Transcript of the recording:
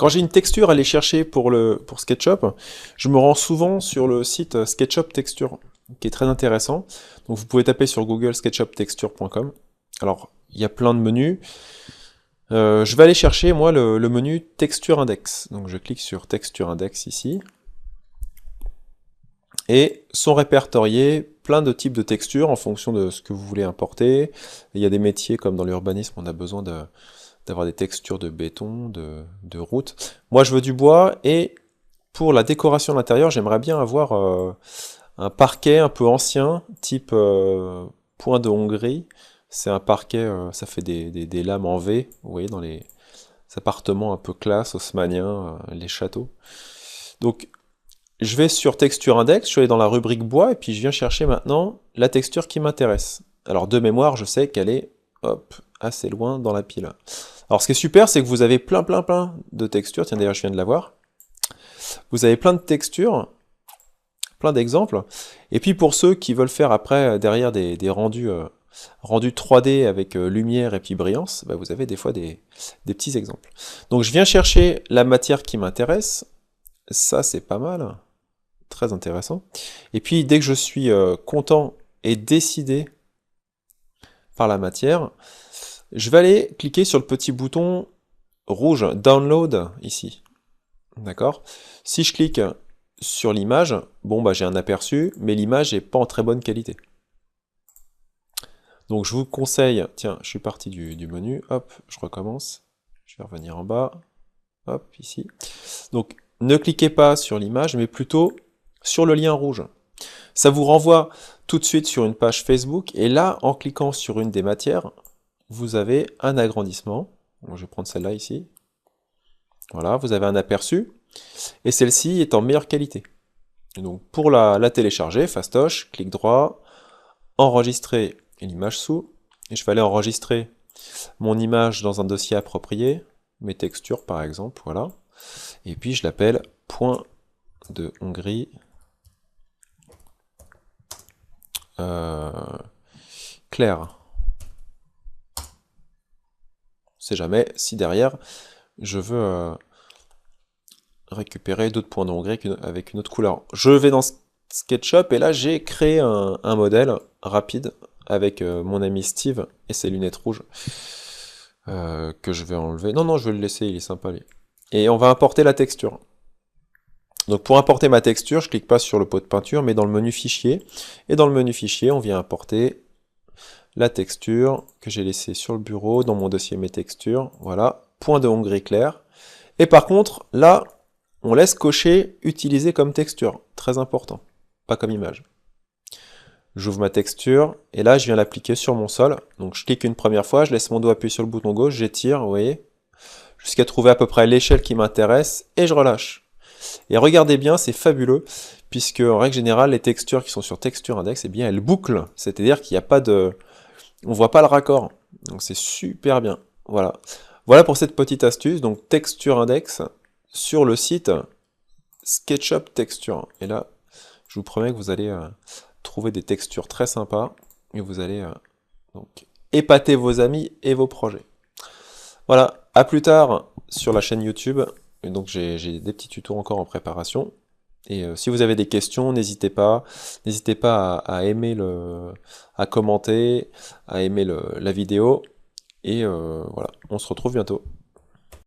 Quand j'ai une texture à aller chercher pour SketchUp, je me rends souvent sur le site SketchUp Texture, qui est très intéressant. Donc vous pouvez taper sur Google sketchuptexture.com. Alors, il y a plein de menus. Je vais aller chercher, moi, le menu Texture Index. Donc je clique sur Texture Index ici. Et sont répertoriés plein de types de textures en fonction de ce que vous voulez importer. Il y a des métiers comme dans l'urbanisme, on a besoin d'avoir des textures de béton, de route. Moi, je veux du bois, et pour la décoration de l'intérieur, j'aimerais bien avoir un parquet un peu ancien, type point de Hongrie. C'est un parquet, ça fait des lames en V, vous voyez, dans les appartements un peu classe, haussmanniens, les châteaux. Donc, je vais sur Texture Index, je suis allé dans la rubrique bois, et puis je viens chercher maintenant la texture qui m'intéresse. Alors de mémoire, je sais qu'elle est, hop, assez loin dans la pile. Alors ce qui est super, c'est que vous avez plein de textures. Tiens, d'ailleurs, je viens de la voir. Vous avez plein de textures, plein d'exemples. Et puis pour ceux qui veulent faire après, derrière des rendus 3D avec lumière et puis brillance, bah, vous avez des fois des petits exemples. Donc je viens chercher la matière qui m'intéresse. Ça, c'est pas mal. Très intéressant. Et puis dès que je suis content et décidé par la matière, je vais aller cliquer sur le petit bouton rouge Download ici. D'accord? Si je clique sur l'image, bon bah j'ai un aperçu, mais l'image n'est pas en très bonne qualité. Donc je vous conseille, tiens, je suis parti du menu, hop, je recommence, je vais revenir en bas, hop, ici. Donc ne cliquez pas sur l'image, mais plutôt sur le lien rouge. Ça vous renvoie tout de suite sur une page Facebook, et là, en cliquant sur une des matières, vous avez un agrandissement. Bon, je vais prendre celle-là ici. Voilà, vous avez un aperçu, et celle-ci est en meilleure qualité. Et donc pour la télécharger, fastoche, clic droit, enregistrer l'image sous, et je vais aller enregistrer mon image dans un dossier approprié, mes textures par exemple, voilà. Et puis je l'appelle point de Hongrie clair. On sait jamais si derrière je veux récupérer d'autres points de Hongrie avec une autre couleur. Je vais dans SketchUp et là j'ai créé un modèle rapide avec mon ami Steve et ses lunettes rouges que je vais enlever. Non, je vais le laisser, il est sympa lui. Et on va importer la texture. Donc pour importer ma texture, je clique pas sur le pot de peinture, mais dans le menu fichier. Et dans le menu fichier, on vient importer la texture que j'ai laissée sur le bureau, dans mon dossier mes textures. Voilà, point de Hongrie clair. Et par contre, là, on laisse cocher utiliser comme texture. Très important, pas comme image. J'ouvre ma texture, et là, je viens l'appliquer sur mon sol. Donc je clique une première fois, je laisse mon doigt appuyer sur le bouton gauche, j'étire, vous voyez, jusqu'à trouver à peu près l'échelle qui m'intéresse, et je relâche. Et regardez bien, c'est fabuleux, puisque en règle générale, les textures qui sont sur Texture Index, eh bien, elles bouclent, c'est-à-dire qu'il n'y a pas de... on voit pas le raccord, donc c'est super bien. Voilà. Voilà pour cette petite astuce, donc Texture Index, sur le site SketchUp Texture. Et là, je vous promets que vous allez trouver des textures très sympas, et vous allez donc épater vos amis et vos projets. Voilà, à plus tard sur la chaîne YouTube. Et donc j'ai des petits tutos encore en préparation. Et si vous avez des questions, n'hésitez pas à aimer à commenter, à aimer la vidéo. Et voilà, on se retrouve bientôt.